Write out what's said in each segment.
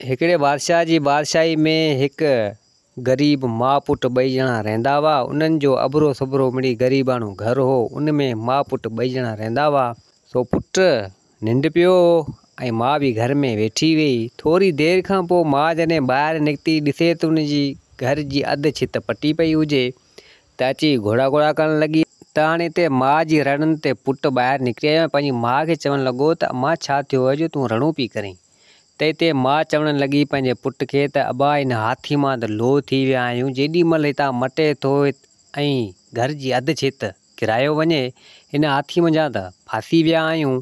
हिकिड़े बादशाह जी बादशाही में हिक गरीब माँ पुट ॿई ॼणा रहंदा हुआ। उन्हनि जो अबरो सबरो मिड़ी गरीबाणो घर हो। उन में माँ पुट ॿई ॼणा रहंदा हुआ। सो पुट निंड पियो ऐं माँ भी घर में वेठी हुई। थोरी देर खां पोइ माँ जॾहिं ॿाहिरि निकिती ॾिसे त उनजी घर जी अधु छित पटी पई हुजे त अची घोड़ा घोड़ा करण लॻी। त हाणे हिते माँ जी रणनि ते पुट ॿाहिरि निकिरी आयो। पंहिंजी माँ खे चवणु लॻो त अम्मा छा थियो आहे जो तूं रणो पई करीं। त हिते माँ चवणु लॻी पंहिंजे पुट खे त अबा हिन हाथी मां त लोह थी विया आहियूं। जेॾी महिल हितां मटे थो ऐं घर जी अधु छित किरायो वञे, हिन हाथी मंझां त फासी विया आहियूं।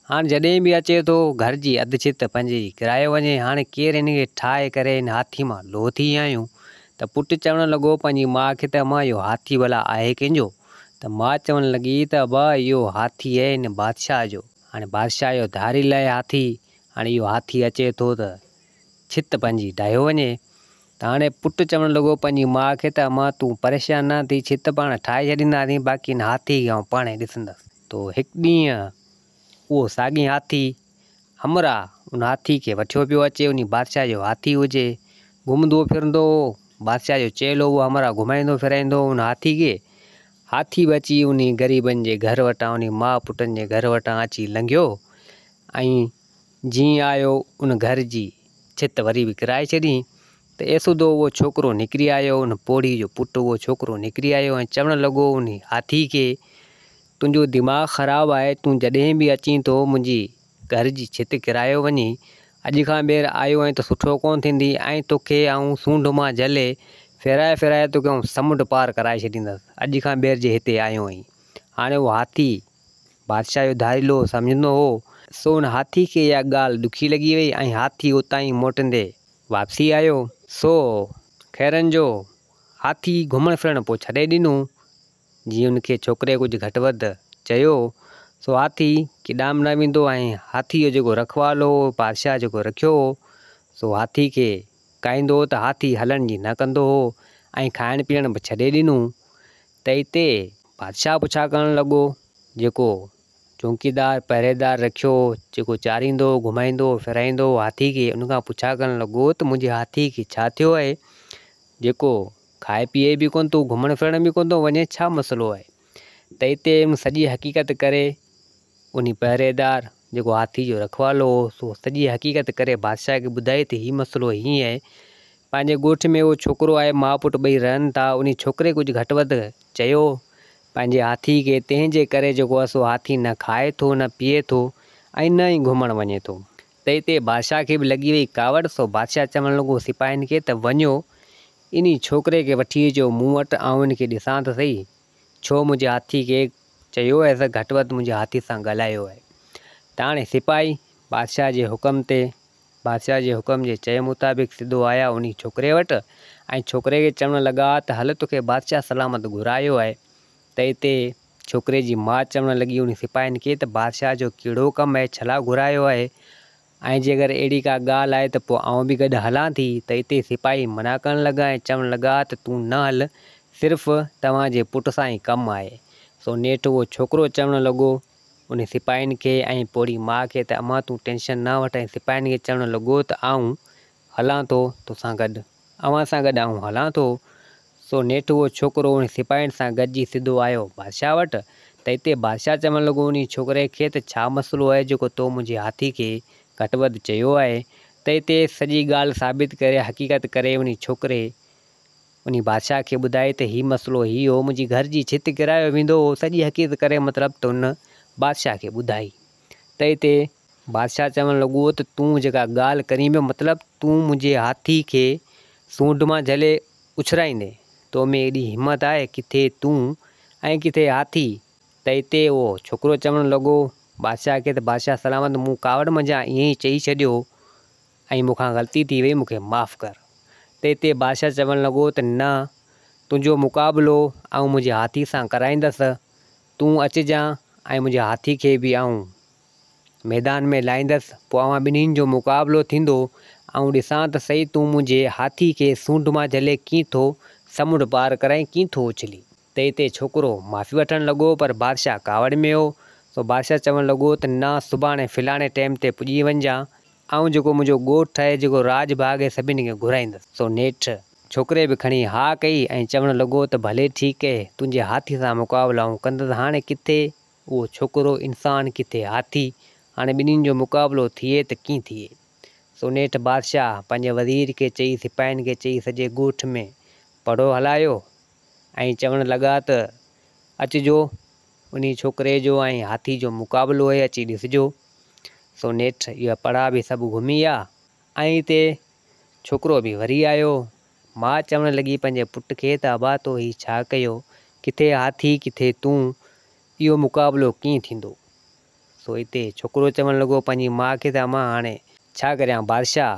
हाणे जॾहिं बि अचे थो घर जी अधु छित पंहिंजी किरायो वञे। हाणे केरु हिन खे ठाहे करे हिन हाथी मां लोह थी विया आहियूं। त पुटु चवणु लॻो पंहिंजी माँ खे त अम्मा इहो हाथी भला आहे कंहिंजो। त माँ चवणु लॻी त अबा इहो हाथी आहे हिन बादशाह जो। हाणे बादशाह जो धारी लाइ हाथी, हाणे इहो हाथी अचे थो त छित पंहिंजी ढाहियो वञे। त हाणे पुटु चवणु लॻो पंहिंजी माँ खे त अम्मा तूं परेशान न थी, छित पाण ठाहे छॾींदासीं, बाक़ी हिन हाथी खे आउं पाणे ॾिसंदसि। तो हिकु ॾींहुं उहो साॻी हाथी हमरा उन हाथी खे वठियो पियो अचे। उन बादशाह जो हाथी हुजे, घुमंदो फिरंदो हो। बादशाह जो चेलो उहो हमरा घुमाईंदो फिराईंदो उन हाथी खे। हाथी बि अची उन ग़रीबनि जे घर वटां, उन माउ पुटनि जे घर वटां अची लंघियो ऐं जीअं आयो उन घर जी छित वरी बि किराए छॾी। त एसुदो उहो छोकिरो निकिरी आयो, उन पोड़ी जो पुटु उहो छोकिरो निकिरी आयो ऐं चवणु लॻो उन हाथी खे, तुंहिंजो दिमाग़ु ख़राबु आहे, तूं जॾहिं बि अची थो मुंहिंजी घर जी छित किरायो वञी, अॼु खां ॿीहर आयो ऐं त सुठो कोन थींदी ऐं तोखे आउं सूंड मां झले फिराए फिराए तोखे आउं समुंड पार कराए छॾींदसि। अॼु खां ॿीहर जे हिते आयो आहीं। हाणे उहो हाथी बादशाह जो धारीलो सम्झंदो हो। सो उन हाथी खे इहा ॻाल्हि ॾुखी लॻी वई ऐं हाथी उतां ई मोटंदे वापसी आयो। सो ख़ैरनि जो हाथी घुमण फिरणु पोइ छॾे ॾिनो। जीअं उनखे छोकिरे कुझु घटि वधि चयो, सो हाथी केॾांहुं न वेंदो ऐं हाथी जो जेको रखवालो हो, बादशाह जेको रखियो हो, सो हाथी खे काईंदो हो त हाथी हलण जी न कंदो हो ऐं खाइण पीअण बि छॾे ॾिनो। त हिते बादशाह पुछा करणु लॻो, जेको चौकीदार पहिरेदार रखियो, जेको चारींदो घुमाईंदो फिराईंदो हाथी खे, उनखां पुछा करणु लॻो त मुंहिंजे हाथी खे छा थियो आहे, जेको खाए पीए बि कोन थो, घुमण फिरण बि कोन थो वञे, छा मसइलो आहे। त हिते सॼी हक़ीक़त करे उन पहिरेदार जेको हाथी जो रखवालो हो, सो सॼी हक़ीक़त करे बादशाह खे ॿुधाई त हीउ मसइलो हीअं आहे। पंहिंजे ॻोठ में उहो छोकिरो आहे, माउ पुटु ॿई रहनि था। उन छोकिरे कुझु घटि वधि चयो पंहिंजे हाथी खे, तंहिंजे करे जेको आहे सो हाथी न खाए थो, न पीए थो ऐं न ई घुमणु वञे थो। त हिते बादशाह खे बि लॻी वई कावड़। सो बादशाह चवणु लॻो सिपाहियुनि खे त वञो इन छोकिरे खे वठी अचो मूं वटि, ऐं इनखे ॾिसां त सही छो मुंहिंजे हाथी खे चयो आहे त घटि वधि मुंहिंजे हाथी सां ॻाल्हायो आहे। त हाणे सिपाही बादशाह जे हुकम ते, बादशाह जे हुकम जे चए मुताबिक़ सिधो आया उन छोकिरे वटि ऐं छोकिरे खे चवणु लॻा त हल तोखे बादशाह सलामत घुरायो आहे। त हिते छोकिरे जी माउ चवणु लॻी उन सिपाहियुनि खे त बादशाह जो कहिड़ो कमु आहे, छला घुरायो आहे, ऐं जे अगरि अहिड़ी का ॻाल्हि आहे त पोइ आउं बि गॾु हलां थी। त हिते सिपाही मना करणु लॻा ऐं चवणु लॻा त तूं न हल, सिर्फ़ु तव्हांजे पुट सां ई कमु आहे। सो नेठि उहो छोकिरो चवणु लॻो उन सिपाहियुनि खे ऐं पोड़ी माउ खे त अम्मा तूं टेंशन न वठि। ऐं सिपाहियुनि खे चवणु लॻो त आउं हलां थो तोसां गॾु, अव्हां सां गॾु आउं हलां थो। सो नेठि उहो छोकिरो उन सिपाहियुनि सां गॾिजी सिधो आयो बादशाह वटि। त हिते बादशाह चवणु लॻो उन छोकिरे खे त छा मसइलो आहे जेको तो मुंहिंजे हाथी खे घटि वधि चयो आहे। त हिते सॼी ॻाल्हि साबित करे, हक़ीक़त करे उन छोकिरे उन बादशाह खे ॿुधाए त हीउ मसइलो हीउ हो, मुंहिंजी घर जी छित किरायो वेंदो हो। सॼी हक़ीक़त करे मतिलबु त उन बादशाह खे ॿुधाई। त हिते बादशाह चवणु लॻो त तूं जेका ॻाल्हि करीं पियो, मतिलबु तूं मुंहिंजे हाथी खे सूंड मां झले उछराईंदे, तो में एॾी हिमत आहे, किथे तूं ऐं किथे हाथी। त हिते उहो छोकिरो चवणु लॻो बादशाह खे त बादशाह सलामत, मूं कावड़ मंझां ईअं ई चई छॾियो ऐं मूंखां ग़लती थी वई, मूंखे माफ़ु कर। त हिते बादशाह चवणु लॻो त न, तुंहिंजो मुक़ाबिलो ऐं मुंहिंजे हाथी सां कराईंदसि। तूं अचिजांइ ऐं मुंहिंजे हाथी खे बि आउं मैदान में लाहींदसि, पोइ अव्हां ॿिन्हिनि जो मुक़ाबिलो थींदो ऐं ॾिसां त सही तूं मुंहिंजे हाथी खे सूंड मां झले कीअं थो समुंड पार कराई, कीअं थो उछली। त हिते छोकिरो माफ़ी वठणु लॻो, पर बादशाह कावड़ में हो। सो बादशाह चवणु लॻो त न, सुभाणे फलाणे टाइम ते पुॼी वञिजांइ ऐं जेको मुंहिंजो ॻोठु आहे जेको राज बाग़ आहे सभिनी खे घुराईंदुसि। सो नेठि छोकिरे बि खणी हा कई ऐं चवणु लॻो त भले ठीकु आहे, तुंहिंजे हाथी सां मुक़ाबिलो आऊं कंदुसि। हाणे किथे उहो छोकिरो इंसानु, किथे हाथी, हाणे ॿिन्हिनि जो मुक़ाबिलो थिए त कीअं थिए। सो नेठि बादशाह पंहिंजे वज़ीर खे चई, सिपाहियुनि खे चई, सॼे ॻोठ में पड़ो हलायो ऐं चवणु लॻा त अचिजो, उन छोकिरे जो ऐं हाथी जो मुक़ाबिलो आहे, अची ॾिसिजो। सो नेठि इहा पड़ा बि सभु घुमी विया ऐं हिते छोकिरो बि वरी आयो। मां चवणु लॻी पंहिंजे पुट खे त अबा तो ही छा कयो, किथे हाथी किथे तूं, इहो मुक़ाबिलो कीअं थींदो। सो हिते छोकिरो चवणु लॻो पंहिंजी माउ खे त अम्मा हाणे छा करियां, बादशाह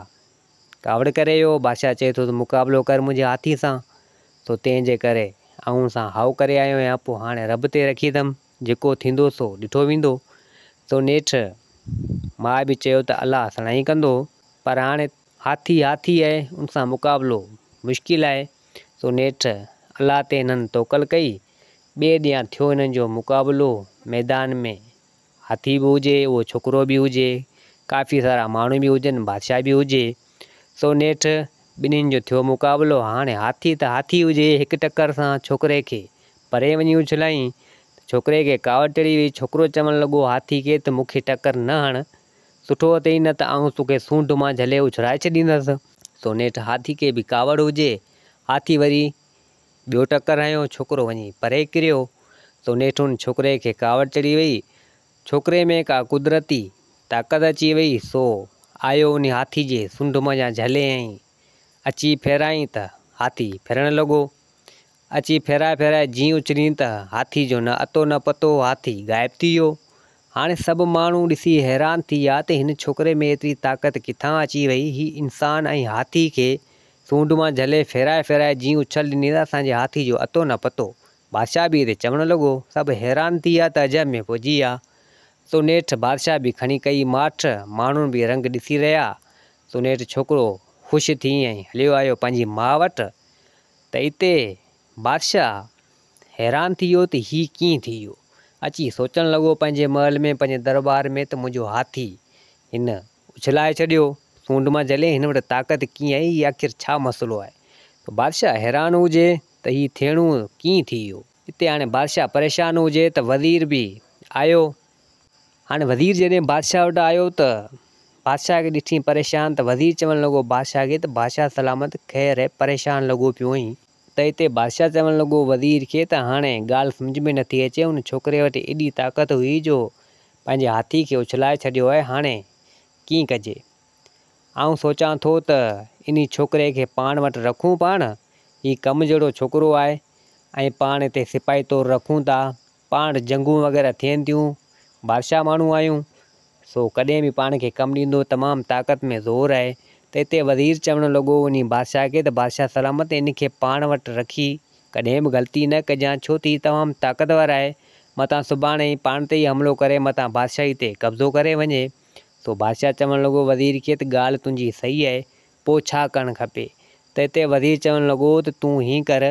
कावड़ करे वियो। बादशाह चए थो त मुक़ाबिलो कर मुंहिंजे हाथी सां। सो तंहिंजे करे आऊं सां हाउ करे आयो आहियां, पोइ हाणे रब ते रखींदुमि, जेको थींदो सो ॾिठो वेंदो। सो नेठि माउ बि चयो त अलाह सणाई कंदो, पर हाणे हाथी हाथी आहे, उन सां मुक़ाबिलो मुश्किल आहे। सो नेठि अलाह ते हिननि तौकल कई। ॿिए ॾींहुं थियो हिननि जो मुक़ाबिलो मैदान में। हाथी बि हुजे, उहो छोकिरो बि हुजे, काफ़ी सारा माण्हू बि हुजनि, बादशाह बि हुजे। सो नेठि ॿिन्हिनि जो थियो मुक़ाबिलो। हाणे हाथी त हाथी हुजे, हिकु टकर सां छोकिरे खे परे वञी उछलाईं, छोकिरे खे कावड़ चढ़ी वई। छोकिरो चवणु लॻो हाथी खे त मूंखे टकर न हण, सुठो अथई, न त आऊं तोखे सूंड मां झले उछलाए छॾींदसि। सो नेठि हाथी खे बि कावड़ हुजे, हाथी वरी ॿियो टकर हंयो, छोकिरो वञी परे किरियो। सो नेठि उन छोकिरे खे कावड़ चढ़ी वई, छोकिरे में का कुदरती ताक़त अची वई। सो आयो उन हाथी जे सूंड मां झले ऐं अची फेराईं त हाथी फिरणु लॻो। अची फेराए फेराए जीअं उछलीं त हाथी जो न अतो न पतो, हाथी ग़ाइबु थी वियो। हाणे सभु माण्हू ॾिसी हैरान थी विया त हिन छोकिरे में एतिरी ताक़त किथां अची वई। ही इंसानु ऐं हाथी खे सूंड मां झले फेराए फेराए जीअं उछल ॾिनी त असांजे हाथी जो अतो न पतो। बादशाह बि हिते चवणु लॻो, सभु हैरान थी विया त अजब में पहुची विया। सो नेठि बादशाह बि खणी कई माठ, माण्हू बि रंग ॾिसी रहिया। सो नेठि छोकिरो ख़ुशि थी ऐं हलियो आयो पंहिंजी माउ वटि। त हिते बादशाह हैरान थी वियो त हीउ कीअं थी वियो। अची सोचणु लॻो पंहिंजे महल में, पंहिंजे दरबार में, त मुंहिंजो हाथी हिन उछलाए छॾियो, सूंड मां झले, हिन वटि ताक़त कीअं आई, हीउ आख़िर छा मसइलो आहे। त बादशाह हैरान हुजे त हीउ थियणो कीअं थी वियो। हिते हाणे बादशाह परेशान हुजे त वज़ीर बि आयो। हाणे वज़ीर जॾहिं बादशाह वटि आयो त बादशाह खे ॾिठी परेशान, त वज़ीर चवणु लॻो बादशाह खे त बादशाह सलामत, ख़ैर आहे, परेशान लॻो पियो हुअईं। त हिते बादशाह चवणु लॻो वज़ीर खे त हाणे ॻाल्हि सम्झ में नथी अचे, उन छोकिरे वटि एॾी ताक़त हुई जो पंहिंजे हाथी खे उछलाए छॾियो आहे, हाणे कीअं कजे। आऊं सोचां थो त इन छोकिरे खे पाण वटि रखूं, पाण हीउ कमु जहिड़ो छोकिरो आहे ऐं पाण हिते सिपाही तौरु रखूं था, पाण जंगूं वग़ैरह थियनि थियूं, बादशाह माण्हू आहियूं। सो कॾहिं बि पाण खे कमु ॾींदो, तमामु ताक़त में ज़ोर आहे। त हिते वज़ीर चवणु लॻो उन बादशाह खे त बादशाह सलामत, इन खे पाण वटि रखी कॾहिं बि ग़लती न कजां, छो त हीउ तमामु ताक़तवर आहे, मतां सुभाणे ई पाण ते ई हमिलो करे मतां बादशाही ते कब्ज़ो करे वञे। सो बादशाह चवणु लॻो वज़ीर खे त ॻाल्हि तुंहिंजी सही आहे, पोइ छा करणु खपे। त हिते वज़ीर चवणु लॻो त तूं हीअं कर,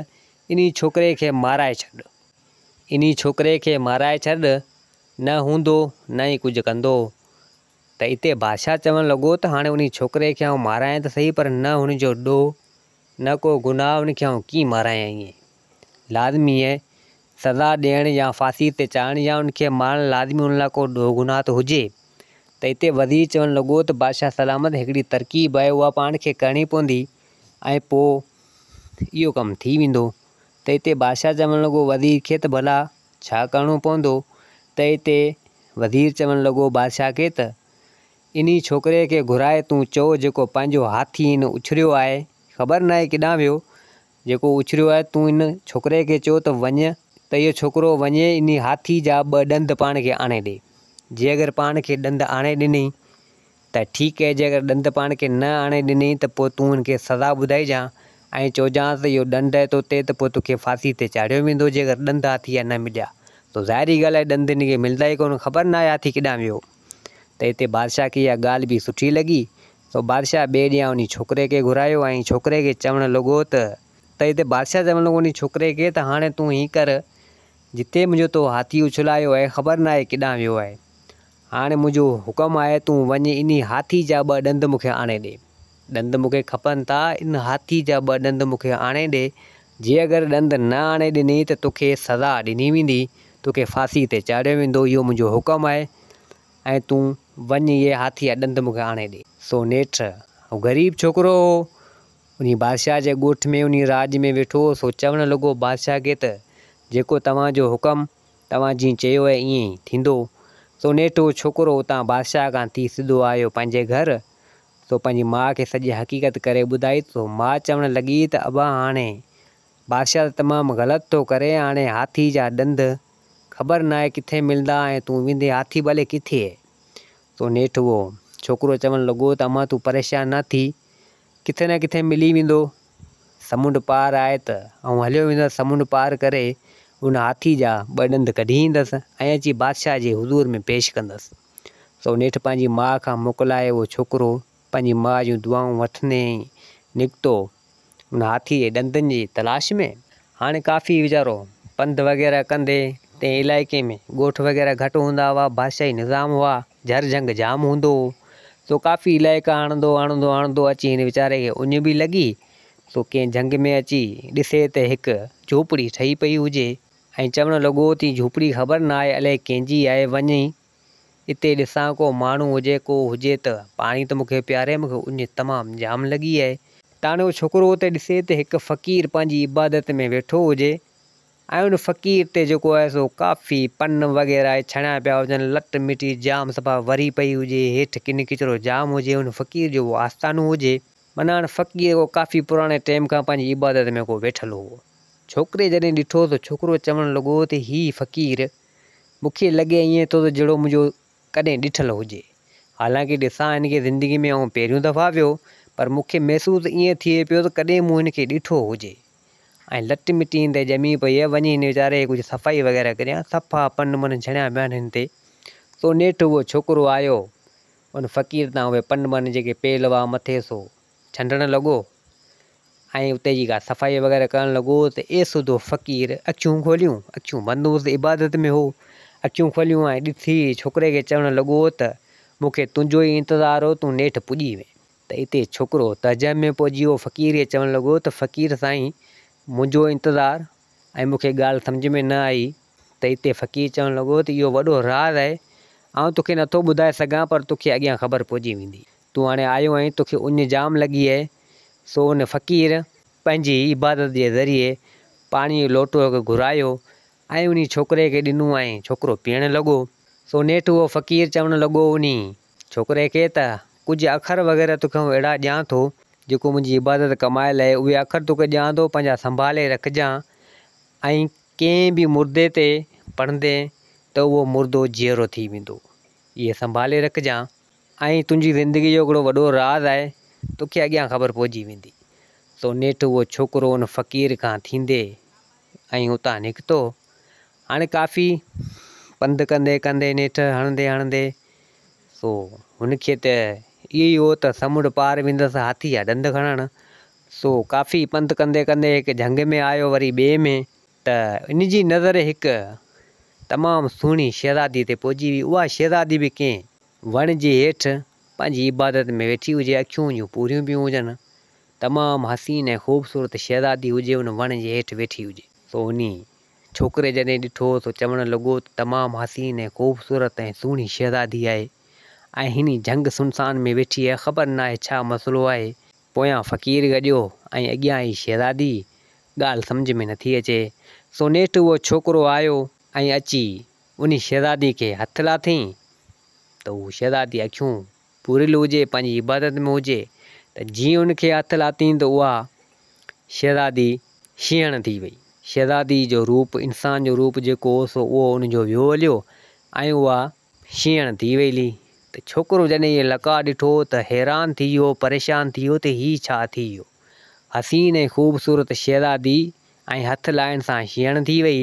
इन छोकिरे खे माराए छॾ, इन छोकिरे खे माराए छॾ, न हूंदो न ई कुझु कंदो। त हिते बादशाह चवणु लॻो त हाणे उन छोकिरे खे आउं मारायां त सही, पर न हुनजो ॾोह न को गुनाह, उनखे आउं कीअं मारायां। ईअं लाज़मी आहे सज़ा ॾियणु या फांसी ते चाढ़णु या उनखे मारणु लाज़मी, उन लाइ को ॾोह गुनाह त हुजे। त हिते वज़ीर चवणु लॻो त बादशाह सलामत, हिकिड़ी तरकीब आहे, उहा पाण खे करणी पवंदी ऐं पोइ इहो कमु थी वेंदो। त हिते बादशाह चवणु लॻो वज़ीर खे त भला छा करिणो पवंदो। त हिते वज़ीर चवणु लॻो बादशाह खे त इन छोकिरे खे घुराए तूं चओ, जेको पंहिंजो हाथी हिन उछरियो आहे, ख़बर न आहे केॾांहुं वियो, जेको उछरियो आहे, तूं इन छोकिरे खे चओ त वञ, त इहो छोकिरो वञे, इन हाथी जा 2 ॾंद पाण खे आणे ॾे। जे अगरि पाण खे ॾंद आणे ॾिनई त ठीकु आहे, जे अगरि ॾंद पाण खे न आणे ॾिनई त पोइ तूं हिनखे सज़ा ॿुधाइजांइ ऐं चइजांइ त इहो ॾंद आहे तोते, त पोइ तोखे फांसी ते चाढ़ियो वेंदो, जे अगरि ॾंद हाथी जा न मिलिया। त ज़ाहिरी ॻाल्हि आहे ॾंद हिनखे मिलंदा ई कोन, ख़बर न आहे हाथी केॾांहुं वियो। त हिते बादशाह खे इहा ॻाल्हि बि सुठी लॻी। सो बादशाह ॿिए ॾींहुं उन छोकिरे खे घुरायो ऐं छोकिरे खे चवणु लॻो त हिते बादशाह चवणु लॻो उन छोकिरे खे त हाणे तूं हीअं कर, जिते मुंहिंजो तो हाथी उछलायो आहे, ख़बर न आहे केॾांहुं वियो आहे, हाणे मुंहिंजो हुकम आहे तूं वञ इन हाथी जा 2 ॾंद मूंखे आणे ॾे। ॾंद मूंखे खपनि था, इन हाथी जा 2 ॾंद मूंखे आणे ॾे। जे अगरि ॾंद न आणे ॾिनी त तोखे सज़ा ॾिनी वेंदी, तोखे फांसी ते चाढ़ियो वेंदो। इहो मुंहिंजो हुकम आहे ऐं तूं वञ इहे हाथी जा ॾंद मूंखे आणे ॾे। सो नेठि ग़रीब छोकिरो उन बादशाह जे ॻोठ में उन राज में वेठो। सो चवणु लॻो बादशाह खे त जेको तव्हांजो हुकम तव्हां जीअं चयो आहे ईअं ई थींदो। सो नेठि उहो छोकिरो उतां बादशाह खां थी सिधो आयो पंहिंजे घरु। सो पंहिंजी माउ खे सॼी हक़ीक़त करे ॿुधाई। सो माउ चवणु लॻी त अबा हाणे बादशाह तमामु ग़लति थो करे, हाणे हाथी जा ॾंद ख़बर न आहे किथे मिलंदा ऐं तूं वेंदे हाथी भले किथे आहे। सो नेठि उहो छोकिरो चवणु लॻो त अम्मा तूं परेशान न थी, किथे न किथे मिली वेंदो। समुंड पार आहे त हलियो वेंदुसि, समुंड पार करे उन हाथी जा 2 ॾंद कढी ईंदसि ऐं अची बादशाह जे हुज़ूर में पेश कंदसि। सो नेठि पंहिंजी माउ खां मोकिलाए उहो छोकिरो पंहिंजी माउ जूं दुआऊं वठंदे निकितो उन हाथी जे ॾंदनि जी तलाश में। हाणे काफ़ी वीचारो पंधु वग़ैरह कंदे तंहिं इलाइक़े में ॻोठ वग़ैरह घटि हूंदा हुआ, बादशाही निज़ाम हुआ, जर जंग जाम हूंदो हो। सो काफ़ी इलाइक़ा आणंदो अची हिन वीचारे खे उञ बि लॻी। सो कंहिं जंग में अची ॾिसे त हिकु झोपड़ी ठही पई हुजे ऐं चवणु लॻो त झोपड़ी ख़बर न आहे अलाए कंहिंजी आहे, वञी हिते ॾिसां को माण्हू हुजे, को हुजे त पाणी त मूंखे पियारे, मूंखे उञ तमामु जाम लॻी आहे। ताणे उहो छोकिरो हुते ॾिसे त हिकु फ़क़ीर पंहिंजी इबादत में वेठो हुजे ऐं उन फ़क़ीर ते जेको आहे सो काफ़ी पन वग़ैरह छणिया पिया हुजनि, लट मिटी जाम सफ़ा वरी पई हुजे, हेठि किन किचिरो जाम हुजे, उन फ़क़ीर जो उहो आस्थानु हुजे। माना हाणे फ़क़ीर को काफ़ी पुराणे टाइम खां पंहिंजी इबादत में को वेठल हो। छोकिरे जॾहिं ॾिठो त छोकिरो चवणु लॻो त हीउ फ़क़ीर मूंखे लॻे ईअं थो त जहिड़ो मुंहिंजो कॾहिं ॾिठल हुजे। हालांकि ॾिसां हिन खे ज़िंदगी में आउं पहिरियों दफ़ा वियो, पर मूंखे महसूसु ईअं थिए पियो त कॾहिं मूं हिन खे ॾिठो हुजे। ऐं लट मिटी हिन ते ॼमी पई आहे, वञी हिन वीचारे कुझु सफ़ाई वग़ैरह करियां, सफ़ा पन मन छणिया पिया आहिनि हिन ते। सो नेठि उहो छोकिरो आयो उन फ़क़ीर तां उहे पन मन जेके पेल हुआ मथे सो छंडणु लॻो ऐं उते जी का सफ़ाई वग़ैरह करणु लॻो त एसिदो फ़क़ीर अखियूं खोलियूं, अखियूं बंदि हुअसि, इबादत में हो। अखियूं खोलियूं ऐं ॾिठी छोकिरे खे चवणु लॻो त मूंखे तुंहिंजो ई इंतज़ारु हो, तूं नेठि पुॼी वएं। त हिते छोकिरो तइजब में पहुची वियो। फ़क़ीर खे चवणु लॻो त फ़क़ीर साईं मुंहिंजो इंतज़ारु ऐं मूंखे ॻाल्हि सम्झ में न आई। त हिते फ़क़ीर चवणु लॻो त इहो वॾो राज़ आहे, आउं तोखे नथो ॿुधाए सघां, पर तोखे अॻियां ख़बर पइजी वेंदी। तूं हाणे आयो आहीं, तोखे उञ जाम लॻी आहे। सो उन फ़क़ीर पंहिंजी इबादत जे ज़रिए पाणीअ जो लोटो हिकु घुरायो ऐं उन छोकिरे खे ॾिनो ऐं छोकिरो पीअणु लॻो। सो नेठि उहो फ़क़ीर चवणु लॻो उन छोकिरे खे त कुझु अखर वग़ैरह तोखे अहिड़ा ॾियां थो जेको मुंहिंजी इबादत कमायल आहे, उहे अखर तोखे ॾियां थो, पंहिंजा संभाले रखिजांइ ऐं कंहिं बि मुर्दे ते पढ़ंदे त उहो मुर्दो जीअरो थी वेंदो, इहे संभाले रखिजांइ। ऐं तुंहिंजी ज़िंदगी जो हिकिड़ो वॾो राज़ आहे, तोखे अॻियां ख़बर पइजी वेंदी। सो नेठि उहो छोकिरो उन फ़क़ीर खां थींदे ऐं उतां निकितो। हाणे काफ़ी पंधु कंदे कंदे नेठि हणंदे सो हुनखे त इहो ई हो त समुंड पार वेंदसि हाथी जा ॾंद खणणु। सो काफ़ी पंधु कंदे कंदे हिकु जंग में आयो, वरी ॿिए में त इन जी नज़र हिकु तमामु सुहिणी शहज़ादी ते पहुची हुई। उहा शहज़ादी बि कंहिं वण जे हेठि पंहिंजी इबादत में वेठी हुजे, अखियूं जूं पूरियूं पियूं हुजनि, तमामु हसीन ऐं ख़ूबसूरत शहज़ादी हुजे, उन वण जे हेठि वेठी हुजे। सो उन छोकिरे जॾहिं ॾिठो सो चवणु लॻो त तमामु हसीन ऐं ख़ूबसूरत ऐं सुहिणी शहज़ादी आहे ऐं हिन जंग सुनसान में वेठी आहे, ख़बर न आहे छा मसइलो आहे। पोयां फ़क़ीर गॼियो ऐं अॻियां ई शहज़ादी, ॻाल्हि सम्झ में नथी अचे। सो नेठि उहो छोकिरो आयो ऐं अची उन शहज़ादी खे हथु लाथईं त उहो शहज़ादी अखियूं पूरियल हुजे, पंहिंजी इबादत में हुजे। त जीअं उनखे हथु लाथईं त उहा शहज़ादी शींहण थी वई। शहज़ादी जो रूप, इंसान जो रूप जेको हो सो उहो उनजो वियो हलियो ऐं उहा शींहण थी वई। त छोकिरो जॾहिं इहे लका ॾिठो त हैरान थी वियो, परेशान थी वियो त हीउ छा थी वियो। हसीन ऐं ख़ूबसूरत शहज़ादी ऐं हथु लाहिण सां शींहण थी वई।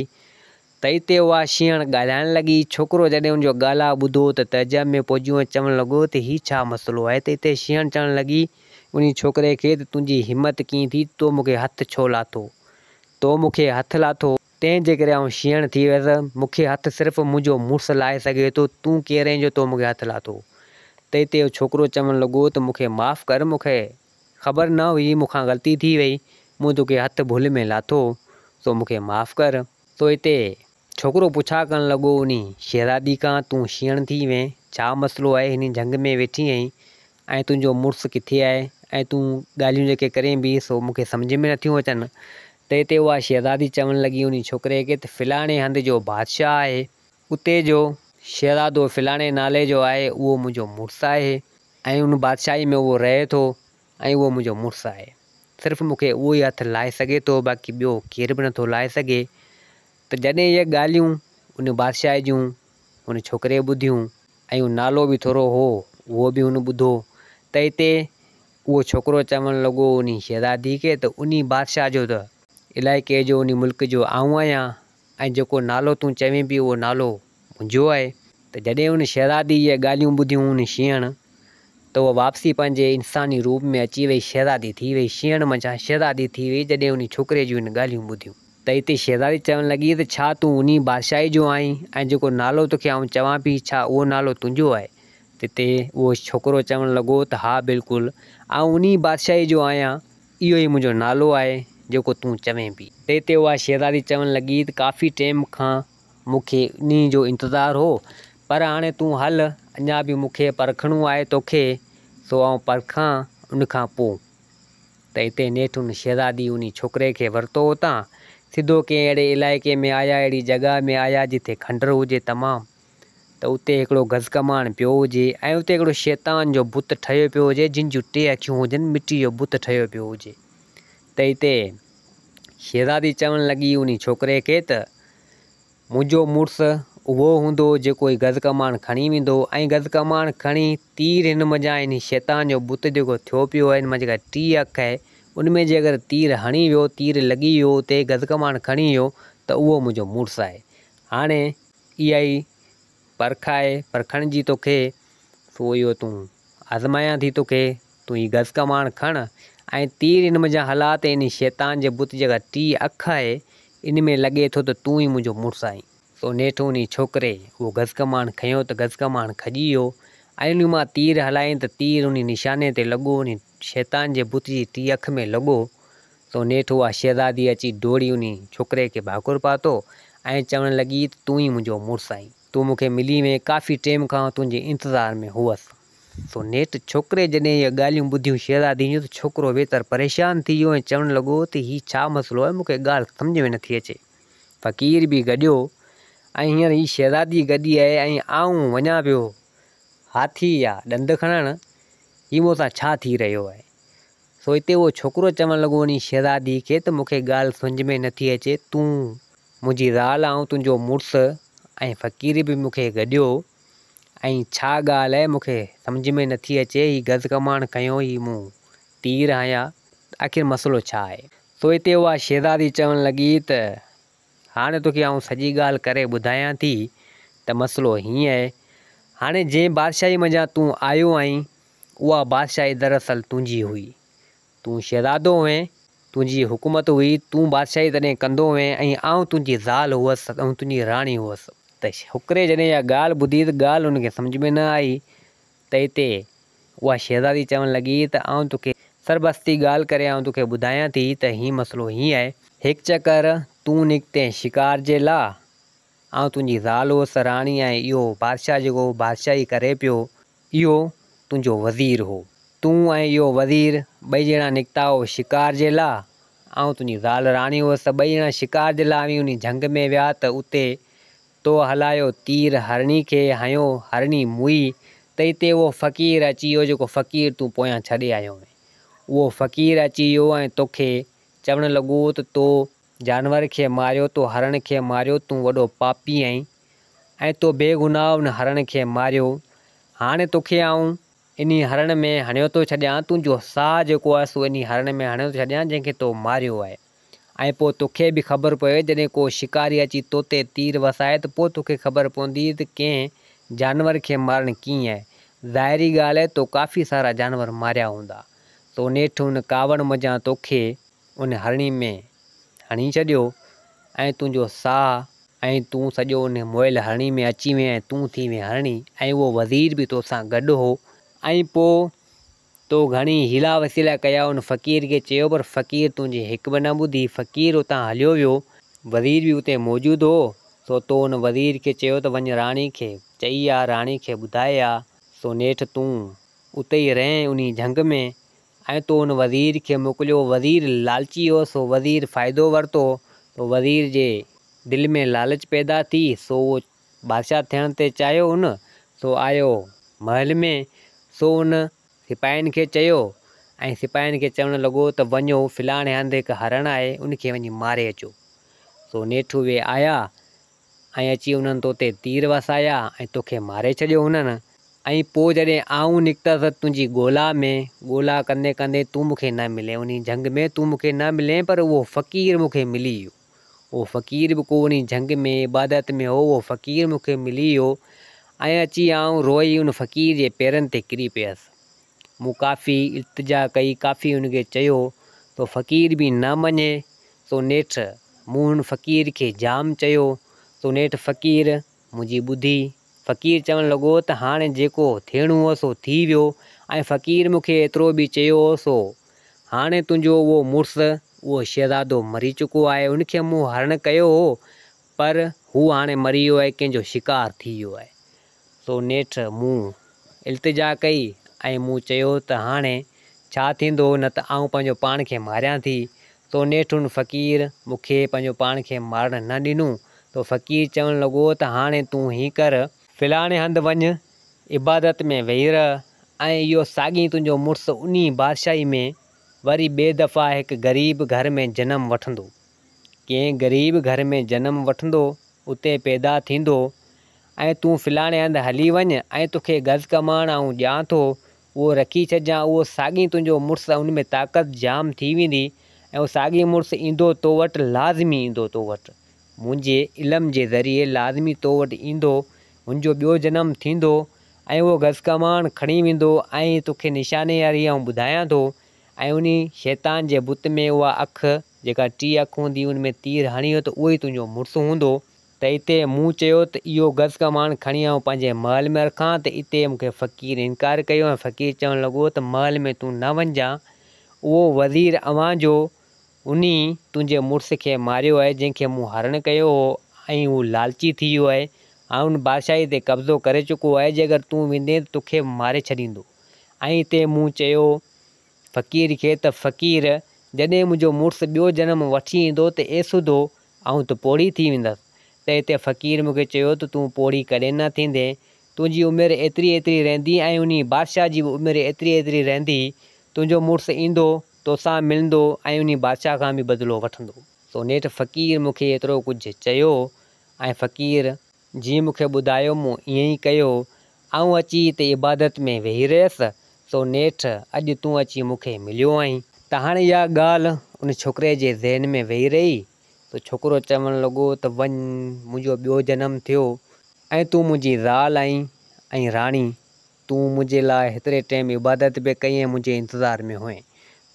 त हिते उहा शींहण ॻाल्हाइणु लॻी। छोकिरो जॾहिं उनजो ॻाल्हा ॿुधो त तइजब में पहुची वियो, चवणु लॻो त हीउ छा मसइलो आहे। त हिते शींहण चवणु लॻी उन छोकिरे खे त तुंहिंजी हिमत कीअं थी, तो मूंखे हथु छो लाथो, तो मूंखे हथु लाथो। तंहिंजे करे आउं शींहण थी वियुसि। मूंखे हथु सिर्फ़ु मुंहिंजो मुड़ुसु लाहे सघे थो, तूं केरु आहीं जो तो मूंखे हथु लाथो। त हिते छोकिरो चवणु लॻो त मूंखे माफ़ु कर, मूंखे ख़बर न हुई, मूंखां ग़लती थी वई, मूं तोखे हथु भुल में लाथो, सो मूंखे माफ़ु कर। तो हिते छोकिरो पुछा करणु लॻो उन शहज़ादी खां, तूं शींहण थी वएं, छा मसइलो आहे? हिन झंग में वेठी आहीं ऐं तुंहिंजो मुड़ुसु किथे आहे ऐं तूं ॻाल्हियूं जेके करें बि सो मूंखे सम्झ में नथियूं अचनि। त हिते उहा शहज़ादी चवणु लॻी उन छोकिरे खे त फ़लाणे हंधि जो बादशाह आहे, उते जो शहज़ादो फ़लाणे नाले जो आहे, उहो मुंहिंजो मुड़ुसु आहे ऐं उन बादशाही में उहो रहे थो ऐं उहो मुंहिंजो मुड़ुसु आहे। सिर्फ़ु मूंखे उहो ई हथु लाहे सघे थो, बाक़ी ॿियो केरु बि नथो लाहे सघे। त जॾहिं इहे ॻाल्हियूं उन बादशाह जूं उन छोकिरे ॿुधियूं ऐं उहो नालो बि थोरो हो उहो बि हुन ॿुधो, त हिते उहो छोकिरो चवणु लॻो उन शहज़ादी खे त उन बादशाह जो त इलाइक़े जो उन मुल्क जो आऊं आहियां ऐं जेको नालो तूं चवीं बि उहो नालो मुंहिंजो आहे। त जॾहिं उन शहज़ादी इहे ॻाल्हियूं ॿुधियूं उन शींहण, त उहा वापसी पंहिंजे इंसानी रूप में अची वई, शहज़ादी थी वई, शींहण मञा शहज़ादी थी वई जॾहिं उन छोकिरे जूं इन ॻाल्हियूं ॿुधियूं। त हिते शहज़ादी चवणु लॻी त छा तूं उन बादशाही जो आहीं ऐं जेको नालो तोखे आउं चवां पई छा उहो नालो तुंहिंजो आहे? त हिते उहो छोकिरो चवणु लॻो त हा बिल्कुलु, आउं उन बादशाही जो आहियां, इहो ई मुंहिंजो नालो आहे जेको तूं चवें पई। त हिते उहा शहज़ादी चवणु लॻी त काफ़ी टाइम खां मूंखे इन जो इंतज़ारु हो, पर हाणे तूं हल, अञा बि मूंखे परखिणो आहे तोखे, सो आउं परखां उन खां पोइ। त हिते नेठि उन शहज़ादी उन छोकिरे खे वरितो हुतां, सिधो कंहिं अहिड़े इलाइक़े में आया, अहिड़ी जॻह में आया जिते खंडर हुजे तमामु, त उते हिकिड़ो गज़कमान पियो हुजे ऐं उते हिकिड़ो शैतान जो बुत ठहियो पियो हुजे, जिन जूं 2 अखियूं हुजनि, मिटी जो बुत ठहियो पियो हुजे। त हिते शहज़ादी चवणु लॻी उन छोकिरे खे त मुंहिंजो मुड़ुसु उहो हूंदो जेको ई गज़कमान खणी वेंदो ऐं गज़कमान खणी तीर हिन मञा इन शैतान जो बुत जेको थियो पियो आहे, हिन मां जेका 3 अख आहे उनमें जे अगरि तीर हणी वियो, तीर लॻी वियो उते, गज़कमान खणी वियो, त उहो मुंहिंजो मुड़ुसु आहे। हाणे इहा ई परख आहे, परखण जी तोखे, सो इहो तूं आज़मायां थी तोखे, तूं ही गज़कमान खण ऐं तीर हिन मञा हला त इन शैतान जे बुत जेका 3 अख आहे इन में लॻे थो त तूं ई मुंहिंजो मुड़ुसु आहीं। सो नेठि उन छोकिरे उहो गज़कमान खयों त गज़कमान खॼी वियो ऐं उन मां तीर हलायईं त तीर उन निशाने ते लॻो, उन शैतान जे बुत जी 3 अख में लॻो। सो नेठि उहा शहज़ादी अची दौड़ी उन छोकिरे खे भाकुर पातो ऐं चवणु लॻी त तूं ई मुंहिंजो मुड़ुसु आहीं, तूं मूंखे मिली वएं, काफ़ी टाइम खां तुंहिंजे इंतज़ार में हुअसि। सो नेठि छोकिरे जॾहिं इहे ॻाल्हियूं ॿुधियूं शहज़ादी जूं, त छोकिरो वेतर परेशान थी वियो ऐं चवणु लॻो त हीउ छा मसइलो आहे, मूंखे ॻाल्हि सम्झ में नथी अचे। फ़क़ीर बि गॾियो ऐं हींअर ही शहज़ादी गॾी आहे ऐं आऊं वञा पियो हाथी या ॾंदु खणणु, हीउ मूंसां छा थी रहियो आहे? सो हिते उहो छोकिरो चवणु लॻो उन शहज़ादी खे त मूंखे ॻाल्हि सम्झ में नथी अचे, तूं मुंहिंजी ज़ाल, आऊं तुंहिंजो मुड़ुसु ऐं फ़क़ीर बि मूंखे गॾियो ऐं छा ॻाल्हि आहे मूंखे सम्झ में नथी अचे, ही गज़कमान खयों, ही मूं तीर हयां, आख़िर मसइलो छा आहे? सो हिते उहा शहज़ादी चवणु लॻी त हाणे तोखे आउं सॼी ॻाल्हि करे ॿुधायां थी त मसइलो हीअं आहे, हाणे जंहिं बादशाही मञा तूं आयो आहीं उहा बादशाही दरअसल तुंहिंजी हुई, तूं शहज़ादो हुएं, तुंहिंजी हुकूमत हुई, तूं बादशाही तॾहिं कंदो हुएं ऐं आउं तुंहिंजी ज़ाल हुअसि ऐं तुंहिंजी राणी हुअसि। त छोकिरे जॾहिं इहा ॻाल्हि ॿुधी त ॻाल्हि हुनखे सम्झ में न आई। त हिते उहा शहज़ादी चवणु लॻी त आउं तोखे सरबस्ती ॻाल्हि करे आउं तोखे ॿुधायां थी त हीउ मसइलो हीअं आहे, हिकु चकर तूं निकिते शिकार जे लाइ, आउं तुंहिंजी ज़ाल हुअसि, राणी, ऐं इहो बादशाह जेको बादशाही करे पियो इहो तुंहिंजो वज़ीर हो। तूं ऐं इहो वज़ीर 2 ॼणा निकिता हो शिकार जे लाइ, आउं तुंहिंजी ज़ाल राणी हुअसि, 2 ॼणा शिकार जे लाइ हली उन झंग में विया त उते तो हलायो तीर हरणी खे, हयो हरणी मुई, त हिते उहो फ़क़ीर अची वियो, जेको फ़क़ीर तूं पोयां छॾे आयो आहीं, उहो फ़क़ीर अची वियो ऐं तोखे चवणु लॻो त तो जानवर खे मारियो, तो हरण खे मारियो, तूं वॾो पापी आहीं ऐं तो बेगुनाह उन हरण खे मारियो। हाणे तोखे आउं इन हरण में हणियो थो छॾियां, तुंहिंजो साहु जेको आहे सो इन हरण में हणियो थो छॾियां जंहिंखे तो मारियो आहे। ऐं पोइ तोखे बि ख़बर पए जॾहिं को शिकारी अची तो ते तीर वसाए त पोइ तोखे ख़बर पवंदी त कंहिं जानवर खे मारणु कीअं आहे। ज़ाहिरी ॻाल्हि आहे तो काफ़ी सारा जानवर मारिया हूंदा, तो नेठि उन कावड़ मञा तोखे उन हरणी में हणी छॾियो ऐं तुंहिंजो साह ऐं तूं सॼो उन मोइल हरणी में अची वएं ऐं तूं थी वएं हरणी ऐं उहो वज़ीर बि तोसां गॾु हो। ऐं पोइ तो घणी हीला वसीला कया उन फ़क़ीर खे चयो, पर फ़क़ीर तुंहिंजी हिकु बि न ॿुधी। फ़क़ीर उतां हलियो वियो। वज़ीर बि उते मौजूदु हो। सो तो उन वज़ीर खे चयो त वञ राणी खे चई आ, राणी खे ॿुधाए आ। सो नेठि तूं उते ई रहीं उन झंग में। ऐं तो उन वज़ीर खे मोकिलियो। वज़ीर लालची हो, सो वज़ीर फ़ाइदो वरितो। तो वज़ीर जे दिलि में लालच पैदा थी। सो उहो बादशाह थियण ते चाहियो उन। सो आयो महल में। सो उन सिपाहियुनि खे चयो ऐं सिपाहियुनि खे चवणु लॻो त वञो फलाणे हंधि हिकु हरण आहे, उनखे वञी मारे अचो। सो नेठि उहे आया ऐं अची उन्हनि तो ते तीर वसाया ऐं तोखे मारे छॾियो हुननि। ऐं पोइ जॾहिं आऊं निकितसि तुंहिंजी ॻोल्हा में, ॻोल्हा कंदे कंदे तूं मूंखे न मिले, उन झंग में तूं मूंखे न मिले, पर उहो फ़क़ीर मूंखे मिली वियो। उहो फ़क़ीर बि को उन झंग में इबादत में हो, उहो फ़क़ीर मूंखे मिली वियो। ऐं अची आऊं रोई उन फ़क़ीर जे पेरनि ते किरी पियसि। मूं काफ़ी इल्तिजा कई, काफ़ी उनखे चयो, तो फ़क़ीर बि न मञे। सो नेठि मूं हुन फ़क़ीर खे जाम चयो। सो नेठि फ़क़ीर मुंहिंजी ॿुधी। फ़क़ीर चवणु लॻो त हाणे जेको थियणो हो सो थी वियो। ऐं फ़क़ीर मूंखे एतिरो बि चयो सो हाणे तुंहिंजो उहो मुड़ुसु उहो शहज़ादो मरी चुको आहे, उनखे मूं हरण कयो हो, पर हू हाणे मरी वियो आहे, कंहिंजो शिकार थी वियो आहे। सो नेठि मूं इल्तिजा कई ऐं मूं चयो त हाणे छा थींदो, न त आऊं पंहिंजो पाण खे मारियां थी। सो नेठि उन फ़क़ीर मूंखे पंहिंजो पाण खे मारणु न ॾिनो। तो फ़क़ीर चवणु लॻो त हाणे तूं हीअं कर, फलाणे हंधि वञु, इबादत में वेही रह, ऐं इहो साॻी तुंहिंजो मुड़ुसु उन बादशाही में वरी ॿिए दफ़ा हिकु ग़रीब घर में जनमु वठंदो। कंहिं ग़रीब घर में जनमु वठंदो, उते पैदा थींदो। ऐं तूं फलाणे हंधि हली वञु ऐं तोखे गज़ कमाण आऊं ॾियां थो, उहो रखी छॾिजांइ। उहो साॻी तुंहिंजो मुड़ुसु उन में ताक़त जाम थी वेंदी ऐं उहो साॻी मुड़ुसु ईंदो तो वटि, लाज़मी ईंदो तो वटि, मुंहिंजे इल्म जे ज़रिए लाज़मी तो वटि ईंदो, मुंहिंजो ॿियो जनमु थींदो ऐं उहो गज़ कमाण खणी वेंदो। ऐं तोखे निशाने वारी आऊं ॿुधायां थो। ऐं उन शैतान जे बुत में उहा अखि जेका 3 अखि हूंदी, उन में तीर हणी वियो त उहो ई तुंहिंजो मुड़ुसु हूंदो। त हिते मूं चयो त इहो गज़ कमाण खणी आऊं पंहिंजे महल में रखां, त हिते मूंखे फ़क़ीर इनकार कयो। ऐं फ़क़ीर चवणु लॻो त महल में तूं न वञिजांइ, उहो वज़ीर अव्हां जो उन तुंहिंजे मुड़ुस खे मारियो आहे, जंहिंखे मूं हरण कयो हो, ऐं उहो लालची थी वियो आहे ऐं उन बादशाही ते कब्ज़ो करे चुको आहे। जे अगरि तूं वेंदे त तोखे मारे छॾींदो। ऐं हिते मूं चयो फ़क़ीर खे त फ़क़ीर जॾहिं मुंहिंजो मुड़ुसु ॿियो जनमु वठी ईंदो त एसुदो ऐं त पोड़ी थी वेंदसि। त हिते फ़क़ीर मूंखे चयो त तूं पोड़ी कॾहिं न थींदे, तुंहिंजी उमिरि एतिरी एतिरी रहंदी ऐं उन बादशाह जी बि उमिरि एतिरी एतिरी रहंदी। तुंहिंजो मुड़ुसु ईंदो, तोसां मिलंदो ऐं उन बादशाह खां बि बदिलो वठंदो। सो नेठि फ़क़ीर मूंखे एतिरो कुझु चयो ऐं फ़क़ीर जीअं मूंखे ॿुधायो मूं ईअं ई कयो। आऊं अची हिते इबादत में वेही रहियसि। सो नेठि अॼु तूं अची मूंखे मिलियो आहीं। त हाणे इहा ॻाल्हि उन छोकिरे जे ज़हन में वेही रही। तो छोकिरो चवणु लॻो त वञ, मुंहिंजो ॿियो जनमु थियो ऐं तूं मुंहिंजी ज़ाल आहीं ऐं राणी, तूं मुंहिंजे लाइ हेतिरे टाइम इबादत बि कई ऐं मुंहिंजे इंतज़ार में हुएं।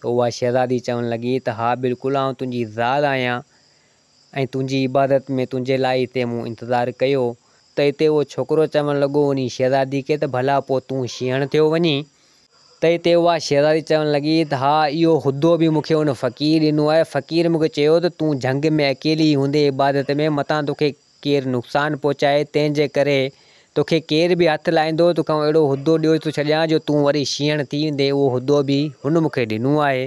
त उहा शहज़ादी चवणु लॻी त हा बिल्कुलु, आउं तुंहिंजी ज़ाल आहियां ऐं तुंहिंजी इबादत में तुंहिंजे लाइ हिते मूं इंतज़ारु कयो। त हिते उहो छोकिरो चवणु लॻो उन शहज़ादी खे त भला पोइ तूं शींहणु थियो वञी। त हिते उहा शहज़ादी चवणु लॻी त हा, इहो हुदो बि मूंखे उन फ़क़ीर ॾिनो आहे। फ़क़ीर मूंखे चयो त तूं झंग में अकेली हूंदे इबादत में मतां तोखे केरु नुक़सानु पहुचाए, तंहिंजे करे तोखे केरु बि हथु लाहींदो तोखां अहिड़ो हुदो ॾियो थो छॾियां जो तूं वरी शींहणु थी वेंदे। उहो हुदो बि हुन मूंखे ॾिनो आहे।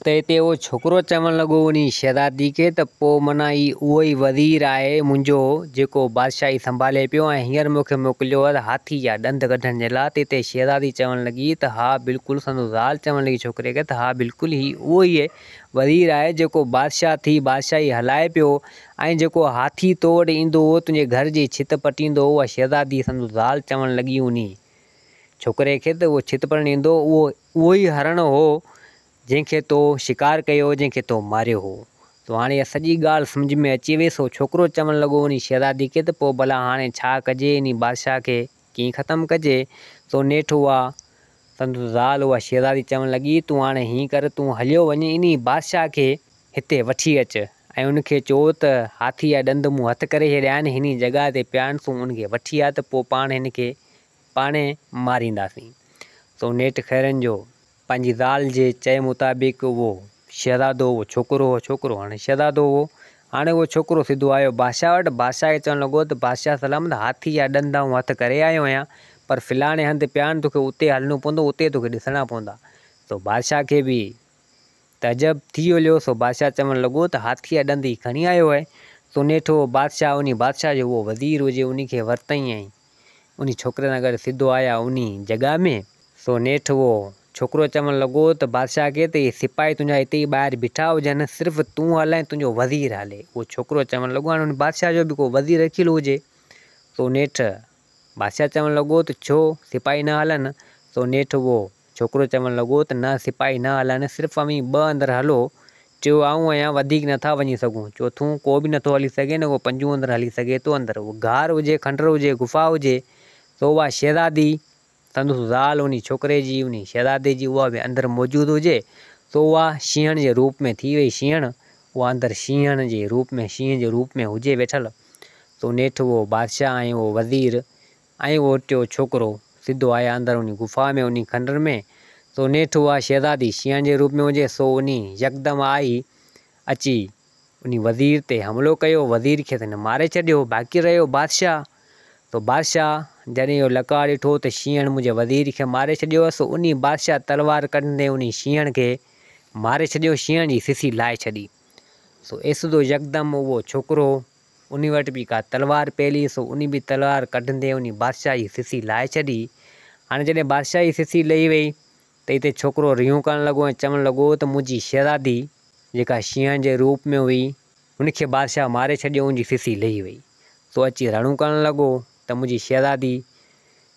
त हिते उहो छोकिरो चवणु लॻो उन शहज़ादी खे त पोइ माना उहो ई वज़ीर आहे मुंहिंजो, जेको बादशाही संभाले पियो ऐं हींअर मूंखे मोकिलियो आहे हाथी जा ॾंद कढण जे लाइ। त हिते शहज़ादी चवणु लॻी त हा बिल्कुलु, संदो ज़ाल चवणु लॻी छोकिरे खे त हा बिल्कुलु, उहो ई आहे वज़ीर आहे जेको बादशाह थी बादशाही हलाए पियो ऐं जेको हाथी तो वटि ईंदो हो, तुंहिंजे घर जी छित पटींदो। उहा शहज़ादी संदो ज़ाल चवणु लॻी उन छोकिरे खे त उहो छित पटण ईंदो, उहो ई हरण हो जंहिंखे तो शिकार कयो, जंहिंखे तो मारियो हो। तो हाणे इहा सॼी ॻाल्हि सम्झ में अची वई। सो छोकिरो चवणु लॻो उन शहज़ादी खे त पोइ भला हाणे छा कजे, इन बादशाह खे कीअं ख़तमु कजे। सो नेठि उहा संदसि ज़ाल उहा शहज़ादी चवणु लॻी तूं हाणे हीअं कर, तूं हलियो वञी इन बादशाह खे हिते वठी अचु ऐं उनखे चयो त हाथी जा ॾंद मूं हथु करे छॾिया आहिनि, हिन जॻह ते पिया आहिनि, तूं उनखे वठी आ त पोइ पाण हिनखे पाणे मारींदासीं। सो नेठि खैरनि जो पंहिंजी ज़ाल जे चए मुताबिक़ उहो शहज़ादो, उहो छोकिरो हाणे शहज़ादो हो। हाणे उहो छोकिरो सिधो आयो बादशाह वटि। बादशाह खे चवणु लॻो त बादशाह सलामत, हाथी जा ॾंद आऊं हथु करे आयो आहियां, पर फिलाणे हंधि पिया आहिनि, तोखे उते हलणो पवंदो, उते तोखे ॾिसणा पवंदा। सो बादशाह खे बि तजब थी वियो। सो बादशाह चवणु लॻो त हाथी जा ॾंद ई खणी आयो आहे। सो नेठि बादशाह बादशाह जो उहो वज़ीर हुजे उनखे वरितईं ऐं उन छोकिरे सां गॾु सिधो आया उन जॻह में। सो नेठि उहो छोकिरो चवणु लॻो त बादशाह खे त इहे सिपाही तुंहिंजा हिते ई ॿाहिरि बीठा हुजनि, सिर्फ़ु तूं हल ऐं तुंहिंजो वज़ीर हले। उहो छोकिरो चवणु लॻो हाणे उन बादशाह जो बि को वज़ीर रखियलु हुजे। सो नेठि बादशाह चवणु लॻो त छो सिपाही न हलनि। सो नेठि उहो छोकिरो चवणु लॻो त न सिपाही न हलनि, सिर्फ़ु अवी 2 अंदरि हलो, चयो आऊं आहियां, वधीक नथा वञी सघूं। चोथों को बि नथो हली सघे, न को 5 अंदरि हली सघे थो अंदरि। उहो घार हुजे, खंडर हुजे, गुफ़ा हुजे। सो उहा शहज़ादी संदसि ज़ाल उन छोकिरे जी, उन शहज़ादे जी, उहा बि अंदरि मौजूदु हुजे। सो उहा शींहण जे रूप में थी वई शींहण, उहा अंदरि शींहण जे रूप में, शींहं जे रूप में हुजे वेठल। सो नेठि उहो बादशाह ऐं उहो वज़ीर ऐं उहो टियों छोकिरो सिधो आया अंदरि उन गुफ़ा में, उन खंडर में। सो नेठि उहा शहज़ादी शींहं जे रूप में हुजे। सो उन यकदमि आई अची उन वज़ीर ते हमिलो कयो, वज़ीर खे त हिन मारे छॾियो। बाक़ी रहियो बादशाह। तो बादशाह जॾहिं इहो लका ॾिठो त शींहण मुंहिंजे वज़ीर खे मारे छॾियो, सो उन बादशाह तलवार कढंदे उन शींहण खे मारे छॾियो, शींहण जी सिसी लाहे छॾी। सो एसिदो यकदमि उहो छोकिरो उन वटि बि का तलवार पेली। सो उन बि तलवार कढंदे उन बादशाह जी सिसी लाहे छॾी। हाणे जॾहिं बादशाह जी सिसी लही वई त हिते छोकिरो रियूं करणु लॻो ऐं चवणु लॻो त मुंहिंजी शहज़ादी जेका शींहं जे रूप में हुई उनखे बादशाह मारे छॾियो, उनजी सिसी लही वई। सो अची रणू करणु लॻो त मुंहिंजी शहज़ादी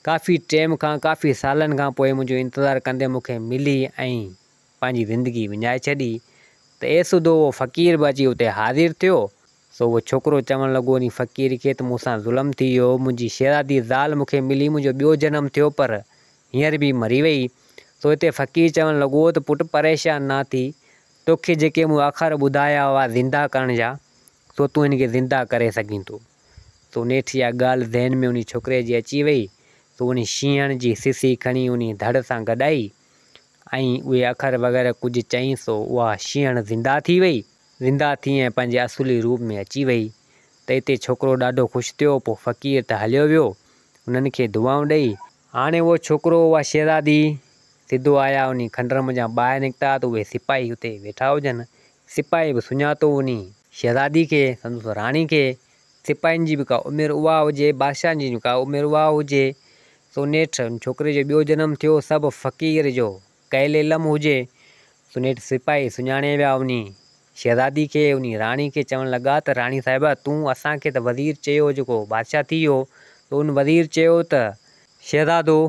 काफ़ी टाइम खां, काफ़ी सालनि खां पोइ मुंहिंजो इंतज़ारु कंदे मूंखे मिली ऐं पंहिंजी ज़िंदगी विञाए छॾी। त एसिदो उहो फ़क़ीर बि अची उते हाज़िर थियो। सो उहो छोकिरो चवणु लॻो उन फ़क़ीर खे त मूंसां ज़ुल्म थी वियो, मुंहिंजी शहज़ादी ज़ाल मूंखे मिली, मुंहिंजो ॿियो जनमु थियो, पर हींअर बि मरी वई। सो हिते फ़क़ीर चवणु लॻो त पुटु परेशान न थी, तोखे जेके मूं अख़र ॿुधाया हुआ ज़िंदा करण जा, सो तूं हिनखे ज़िंदा करे सघीं थो। सो नेठि इहा ॻाल्हि ज़हन में उन छोकिरे जी अची वई। सो उन शींहण जी सिसी खणी उन धड़ सां गॾाई ऐं उहे अख़र वग़ैरह कुझु चईं। सो उहा शींहण ज़िंदा थी वई, ज़िंदा थी ऐं पंहिंजे असुली रूप में अची वई। त हिते छोकिरो ॾाढो ख़ुशि थियो। पोइ फ़क़ीर त हलियो वियो उन्हनि खे दुआऊं ॾेई। हाणे उहो छोकिरो, उहा शहज़ादी सिधो आया उन खंडर मां ॿाहिरि निकिता त उहे सिपाही हुते वेठा हुजनि। सिपाही बि सुञातो उन शहज़ादी खे, संदसि राणी खे। सिपाहियुनि जी बि का उमिरि उहा हुजे, बादशाहनि जी बि का उमिरि उहा हुजे। सो नेठि छोकिरे जो ॿियो जनमु थियो, सभु फ़क़ीर जो कयल इल्म हुजे। सो नेठि सिपाही सुञाणे विया उन शहज़ादी खे, उन राणी खे। चवणु लॻा त राणी साहिबा, तूं असांखे त वज़ीर चयो, जेको बादशाह थी वियो। त उन वज़ीर चयो त शहज़ादो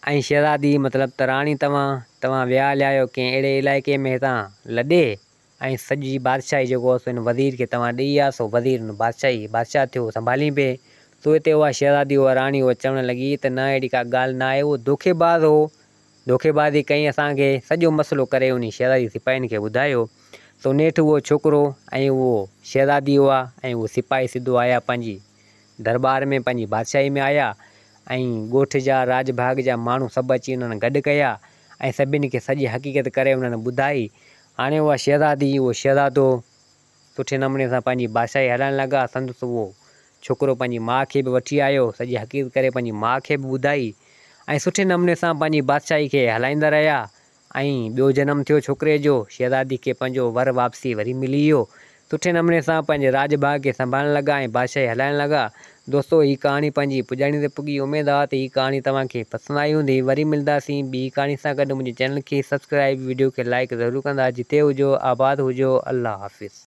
ऐं शहज़ादी मतिलबु त राणी तव्हां विया हलिया कंहिं अहिड़े इलाइक़े में हितां लॾे ऐं सॼी बादशाही जेको आहे सो हिन वज़ीर खे तव्हां ॾेई आहे। सो वज़ीर बादशाह थियो, संभाली पिए। सो हिते उहा शहज़ादी, उहा राणी, उहा चवणु लॻी त न, अहिड़ी का ॻाल्हि न आहे, उहो धोखेबाज़ हो, धोखेबाज़ी कई असांखे। सॼो मसइलो करे उन शहज़ादी सिपाहियुनि खे ॿुधायो। सो नेठि उहो छोकिरो ऐं उहो शहज़ादी हुआ ऐं उहो सिपाही सिधो आया पंहिंजी दरबार में, पंहिंजी बादशाही में आया ऐं ॻोठ जा, राज भाग जा माण्हू सभु अची उन्हनि गॾु कया ऐं सभिनी खे सॼी हक़ीक़त करे उन्हनि ॿुधाई। हाणे उहा शहज़ादी, उहो शहज़ादो सुठे नमूने सां पंहिंजी बादशाही हलाइणु लॻा। संदसि उहो छोकिरो पंहिंजी माउ खे बि वठी आयो, सॼी हक़ीक़त करे पंहिंजी माउ खे बि ॿुधाई ऐं सुठे नमूने सां पंहिंजी बादशाही खे हलाईंदा रहिया। ऐं ॿियो जनमु थियो छोकिरे जो, शहज़ादी खे पंहिंजो वर वापसी वरी मिली वियो। सुठे नमूने सां पंहिंजे राज भाग खे संभालणु लॻा ऐं बादशाही हलाइणु लॻा। दोस्तो, हीअ कहाणी पंहिंजी पुॼाणी ते पुॼी। उमेदु आहे त हीअ कहाणी तव्हांखे पसंदि आई हूंदी। वरी मिलंदासीं ॿी कहाणी सां गॾु। मुंहिंजे चैनल खे सब्सक्राइब, वीडियो खे लाइक ज़रूरु कंदा। जिते हुजो, आबाद हुजो। अल्लाह हाफ़िज़।